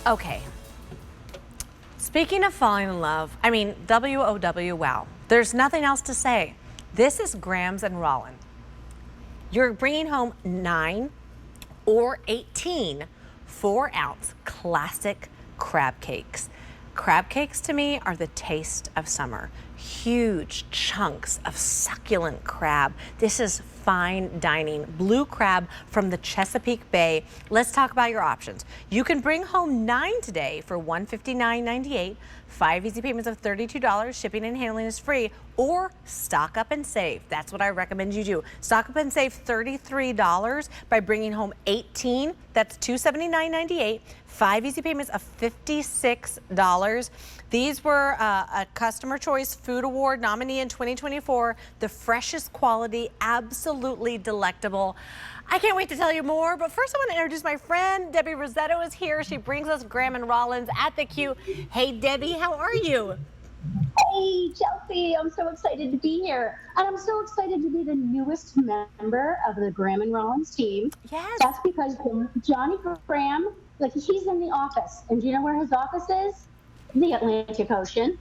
Okay. Speaking of falling in love, I mean, WOW, wow. There's nothing else to say. This is Grams and Rollins. You're bringing home 9 or 18 4-ounce classic crab cakes. Crab cakes to me are the taste of summer. Huge chunks of succulent crab. This is fine dining. Blue crab from the Chesapeake Bay. Let's talk about your options. You can bring home 9 today for $159.98. 5 easy payments of $32. Shipping and handling is free. Or stock up and save. That's what I recommend you do. Stock up and save $33 by bringing home 18. That's $279.98. 5 easy payments of $56. These were a Customer Choice Food Award nominee in 2024. The freshest quality, absolutely delectable. I can't wait to tell you more, but first I want to introduce my friend. Debbie Rosetto is here. She brings us Graham and Rollins at the Q. Hey, Debbie, how are you? Hey, Chelsea, I'm so excited to be here. And I'm so excited to be the newest member of the Graham and Rollins team. Yes. That's because Johnny Graham, like, he's in the office. And do you know where his office is? The Atlantic Ocean.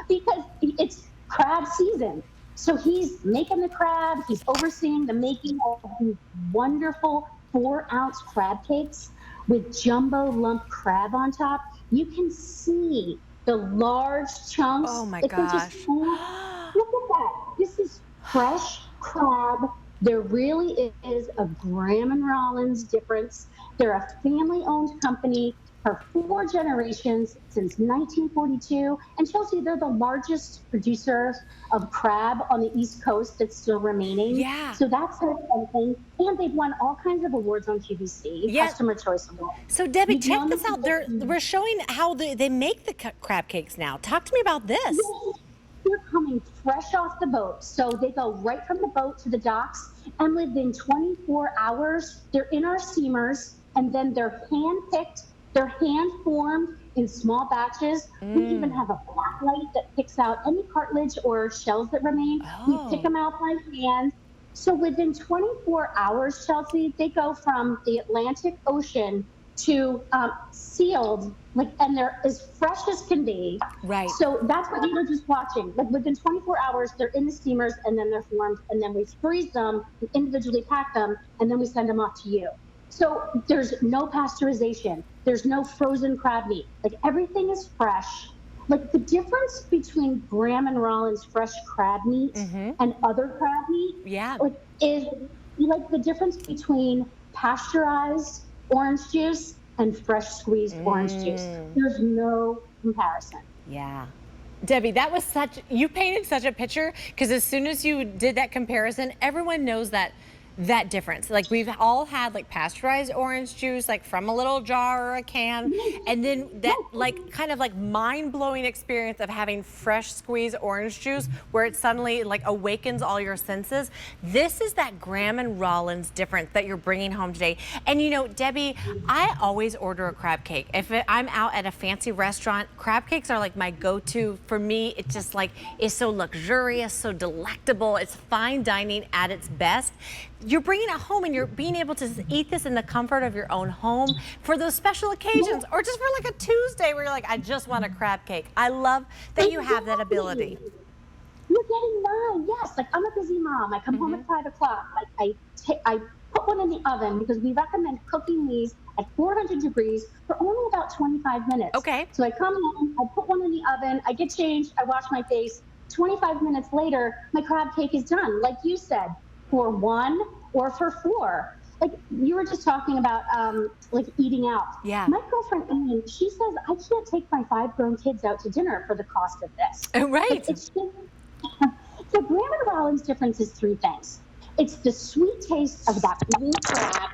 Because it's crab season. So he's making the crab, he's overseeing the making of these wonderful 4-ounce crab cakes with jumbo lump crab on top. You can see the large chunks. Oh my gosh. Look at that. This is fresh crab. There really is a Graham and Rollins difference. They're a family-owned company for 4 generations since 1942. And Chelsea, they're the largest producer of crab on the East Coast that's still remaining. Yeah. So that's something. And they've won all kinds of awards on QVC, Yeah. Customer Choice Awards. So Debbie, check this out. We're showing how they make the crab cakes now. Talk to me about this. They're coming fresh off the boat. So they go right from the boat to the docks, and within 24 hours, they're in our steamers, and then they're hand-picked, they're hand-formed in small batches. We even have a blacklight that picks out any cartilage or shells that remain. We pick them out by hand. So within 24 hours, Chelsea, they go from the Atlantic Ocean to sealed, and they're as fresh as can be. Right. So that's what you were just watching. Like, within 24 hours, they're in the steamers, and then they're formed, and then we freeze them, we individually pack them, and then we send them off to you. So there's no pasteurization. There's no frozen crab meat. Like, everything is fresh. Like, the difference between Graham and Rollins fresh crab meat and other crab meat is like the difference between pasteurized orange juice and fresh squeezed orange juice. There's no comparison. Yeah. Debbie, that was you painted such a picture, because as soon as you did that comparison, everyone knows that difference. Like, we've all had like pasteurized orange juice, like from a little jar or a can, and then that kind of mind-blowing experience of having fresh squeezed orange juice where it suddenly awakens all your senses. This is that Graham and Rollins difference that you're bringing home today. And you know, Debbie, I always order a crab cake. If I'm out at a fancy restaurant, crab cakes are like my go-to. For me, it just is so luxurious, so delectable. It's fine dining at its best. You're bringing it home, and you're being able to eat this in the comfort of your own home for those special occasions, or just for a Tuesday where you're like, I just want a crab cake. I love that you have that ability. You're getting mine, yes. Like, I'm a busy mom. I come home at 5 o'clock. I put one in the oven, because we recommend cooking these at 400 degrees for only about 25 minutes. Okay. So I come home, I put one in the oven, I get changed, I wash my face. 25 minutes later, my crab cake is done, like you said, for 1 or for 4. Like, you were just talking about eating out. Yeah. My girlfriend Amy, she says, I can't take my 5 grown kids out to dinner for the cost of this. Right. It's just, the Graham and Rollins difference is 3 things. It's the sweet taste of that blue crab,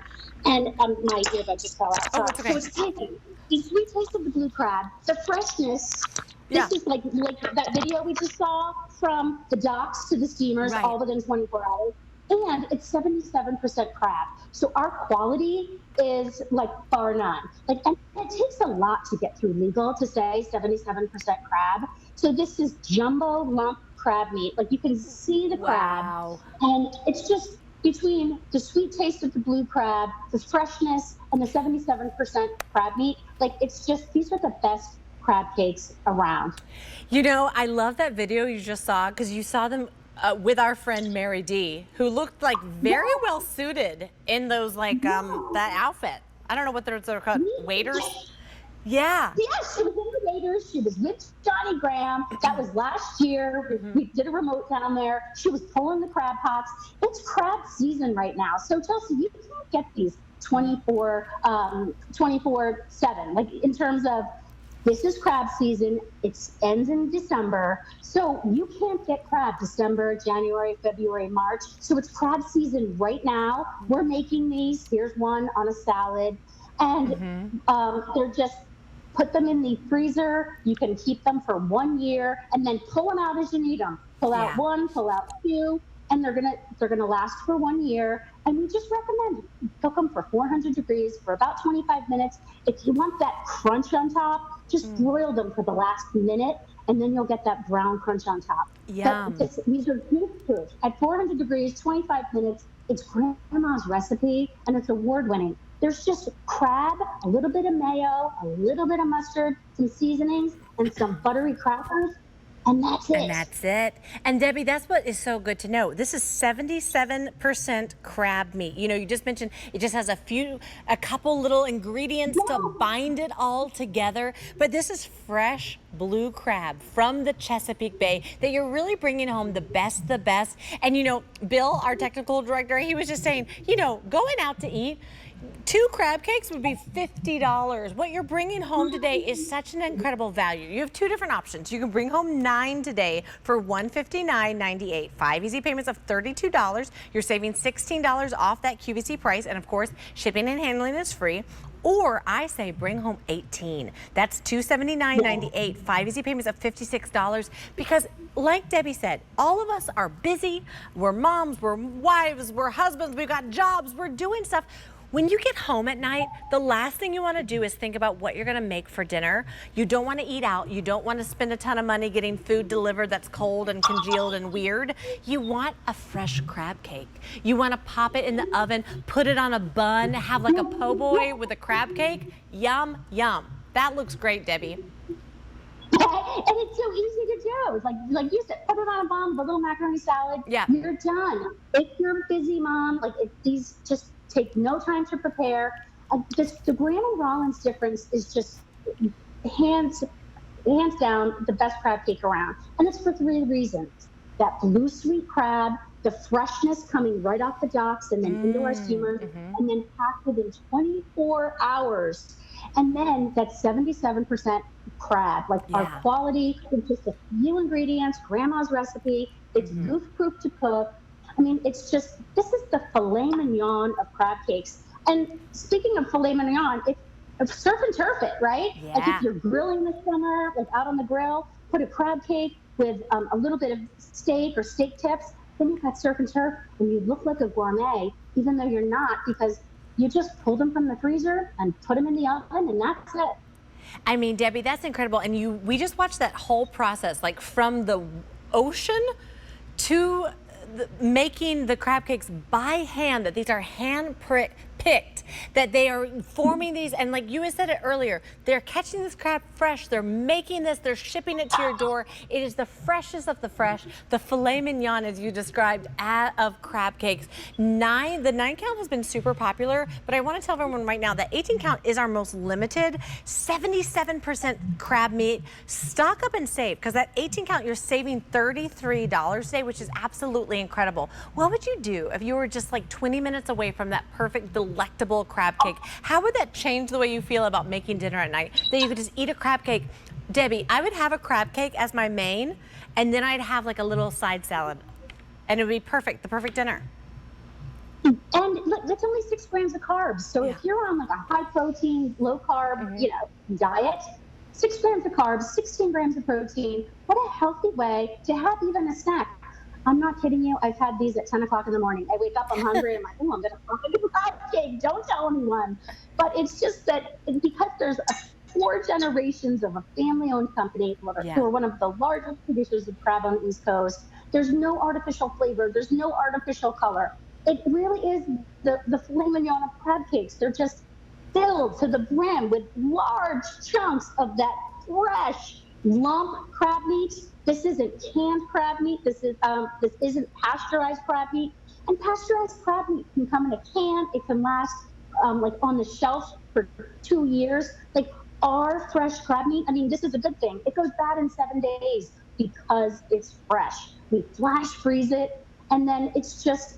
and my earbud just fell out. Oh, it's okay. So it's taking the sweet taste of the blue crab, the freshness. This is like that video we just saw, from the docks to the steamers, all within 24 hours. And it's 77% crab. So our quality is bar none. And it takes a lot to get through legal to say 77% crab. So this is jumbo lump crab meat. You can see the crab, and it's just between the sweet taste of the blue crab, the freshness, and the 77% crab meat, like it's just, these are the best crab cakes around. You know, I love that video you just saw because you saw them with our friend Mary D, who looked like very well Yes, suited in those like that yes. outfit. I don't know what they're called, waiters. Yeah. Yes, she was in the Raiders. She was with Johnny Graham. That was last year. We did a remote down there. She was pulling the crab pots. It's crab season right now. So Chelsea, you can't get these 24/7. Like in terms of this is crab season. It ends in December. So you can't get crab December, January, February, March. So it's crab season right now. We're making these. Here's one on a salad. And they're just put them in the freezer. You can keep them for 1 year and then pull them out as you need them. Pull out Yeah. one, pull out two, and they're gonna last for 1 year. And we just recommend cook them for 400 degrees for about 25 minutes. If you want that crunch on top, just broil them for the last minute, and then you'll get that brown crunch on top. But Yum. these are foolproof. At 400 degrees, 25 minutes. It's grandma's recipe, and it's award winning. There's just crab, a little bit of mayo, a little bit of mustard, some seasonings, and some buttery crackers, and that's And it. that's it. And Debbie, that's what is so good to know. This is 77% crab meat. You know, you just mentioned it just has a couple little ingredients to bind it all together. But this is fresh blue crab from the Chesapeake Bay that you're really bringing home the best, the best. And you know, Bill, our technical director, he was just saying, you know, going out to eat, 2 crab cakes would be $50. What you're bringing home today is such an incredible value. You have 2 different options. You can bring home 9 today for $159.98. 5 easy payments of $32. You're saving $16 off that QVC price. And of course, shipping and handling is free. Or I say bring home 18. That's $279.98. 5 easy payments of $56. Because like Debbie said, all of us are busy. We're moms, we're wives, we're husbands, we've got jobs, we're doing stuff. When you get home at night, the last thing you want to do is think about what you're going to make for dinner. You don't want to eat out. You don't want to spend a ton of money getting food delivered that's cold and congealed and weird. You want a fresh crab cake. You want to pop it in the oven, put it on a bun, have like a po' boy with a crab cake. Yum, yum. That looks great, Debbie. And it's so easy to do. It's like you said, put it on a bun, a little macaroni salad. Yeah. You're done. If you're a busy mom, like if these just take no time to prepare. The Graham and Rollins difference is just hands down the best crab cake around, and it's for 3 reasons: that blue sweet crab, the freshness coming right off the docks and then into our steamers, and then packed within 24 hours. And then that 77% crab, like our quality with just a few ingredients, grandma's recipe. It's goof proof to cook. I mean, it's just, this is the filet mignon of crab cakes. And speaking of filet mignon, it's surf and turf it, right? Yeah. Like if you're grilling this summer, like out on the grill, put a crab cake with a little bit of steak or steak tips, then you've got surf and turf, and you look like a gourmet, even though you're not, because you just pull them from the freezer and put them in the oven, and that's it. I mean, Debbie, that's incredible. And we just watched that whole process, like from the ocean to making the crab cakes by hand, that these are hand picked, that they are forming these, and like you had said it earlier, they're catching this crab fresh, they're making this, they're shipping it to your door. It is the freshest of the fresh, the filet mignon, as you described, of crab cakes. The 9 count has been super popular, but I want to tell everyone right now that 18 count is our most limited. 77% crab meat. Stock up and save, because that 18 count, you're saving $33 today, which is absolutely incredible. What would you do if you were just like 20 minutes away from that perfect, delectable crab cake? How would that change the way you feel about making dinner at night? That you could just eat a crab cake. Debbie, I would have a crab cake as my main, and then I'd have like a little side salad, and it would be perfect, the perfect dinner. And look, that's only 6 grams of carbs. So if you're on like a high protein, low carb, diet, 6 grams of carbs, 16 grams of protein. What a healthy way to have even a snack. I'm not kidding you. I've had these at 10 o'clock in the morning. I wake up, I'm hungry. I'm like, oh, I'm going to do a crab cake. Don't tell anyone. But it's just that because there's 4 generations of a family-owned company who are one of the largest producers of crab on the East Coast, there's no artificial flavor. There's no artificial color. it really is the filet mignon of crab cakes. They're just filled to the brim with large chunks of that fresh lump crab meat. This isn't canned crab meat. This isn't pasteurized crab meat. And pasteurized crab meat can come in a can. It can last like on the shelf for 2 years. Like our fresh crab meat, I mean, this is a good thing. It goes bad in 7 days because it's fresh. We flash freeze it, and then it's just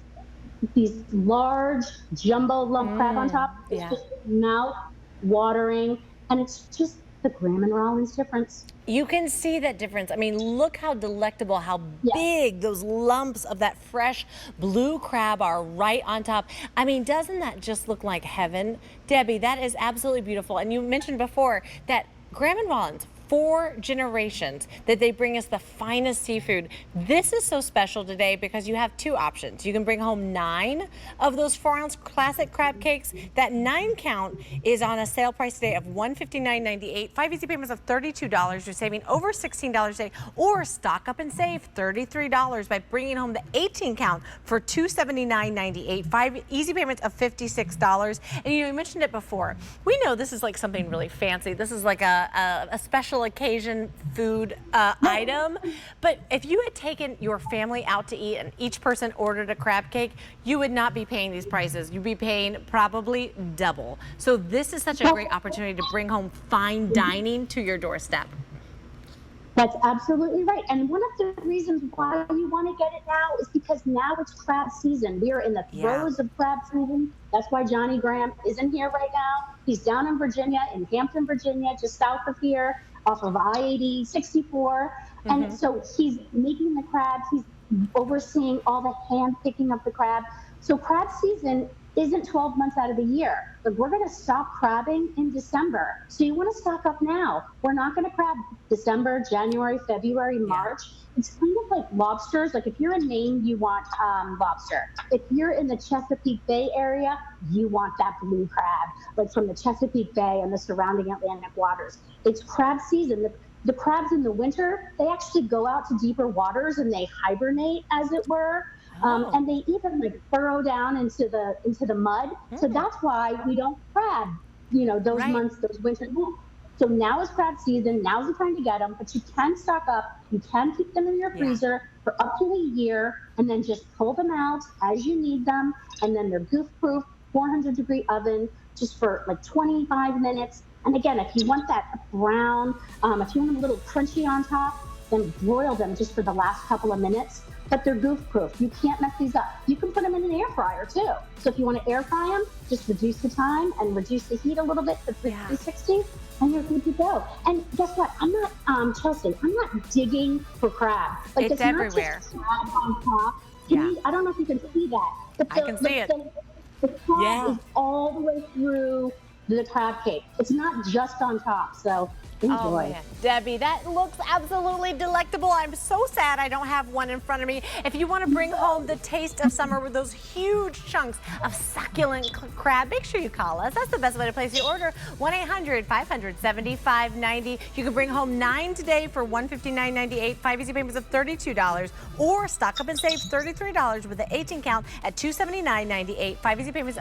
these large jumbo lump crab on top. It's yeah. just mouth watering, and it's just the Graham and Rollins difference. You can see that difference. I mean, look how delectable, how Yes. big those lumps of that fresh blue crab are right on top. I mean, doesn't that just look like heaven? Debbie, that is absolutely beautiful. And you mentioned before that Graham and Rollins, 4 generations that they bring us the finest seafood. This is so special today because you have 2 options. You can bring home 9 of those 4-ounce classic crab cakes. That 9 count is on a sale price today of $159.98. 5 easy payments of $32. You're saving over $16 a day, or stock up and save $33 by bringing home the 18 count for $279.98. 5 easy payments of $56. And you mentioned it before. We know this is like something really fancy. This is like a special occasion food item, but if you had taken your family out to eat and each person ordered a crab cake, you would not be paying these prices. You'd be paying probably double. So this is such a great opportunity to bring home fine dining to your doorstep. That's absolutely right. And one of the reasons why you want to get it now is because now it's crab season. We are in the throes of crab season. That's why Johnny Graham isn't here right now. He's down in Virginia, in Hampton, Virginia, just south of here, off of I-80, 64. And so he's making the crabs. He's overseeing all the hand picking of the crab. So crab season isn't 12 months out of the year. But we're going to stop crabbing in December. So you want to stock up now. We're not going to crab December, January, February, March. It's kind of like lobsters. Like if you're in Maine, you want lobster. If you're in the Chesapeake Bay area, you want that blue crab, like from the Chesapeake Bay and the surrounding Atlantic waters. It's crab season. The crabs in the winter, they actually go out to deeper waters and they hibernate, as it were. And they even like burrow down into the mud. So that's why we don't crab, those months, those winter months. So now is crab season. Now's the time to get them, but you can stock up. You can keep them in your freezer for up to a year, and then just pull them out as you need them. And then they're goof-proof, 400-degree oven, just for like 25 minutes. And again, if you want that brown, if you want a little crunchy on top, then broil them just for the last couple of minutes. But they're goof-proof. You can't mess these up. You can put them in an air fryer too. So if you want to air fry them, just reduce the time and reduce the heat a little bit to 360, and you're good to go. And guess what? I'm not, Chelsea, I'm not digging for crab. Like it's everywhere. Not just crab on top. To me, I don't know if you can see that. But I can see it. The crab is all the way through the crab cake. It's not just on top. So enjoy. Oh, man. Debbie, that looks absolutely delectable. I'm so sad I don't have one in front of me. If you want to bring home the taste of summer with those huge chunks of succulent crab, make sure you call us. That's the best way to place your order. 1-800-500-7590. You can bring home 9 today for $159.98, 5 easy payments of $32, or stock up and save $33 with the 18 count at $279.98, 5 easy payments of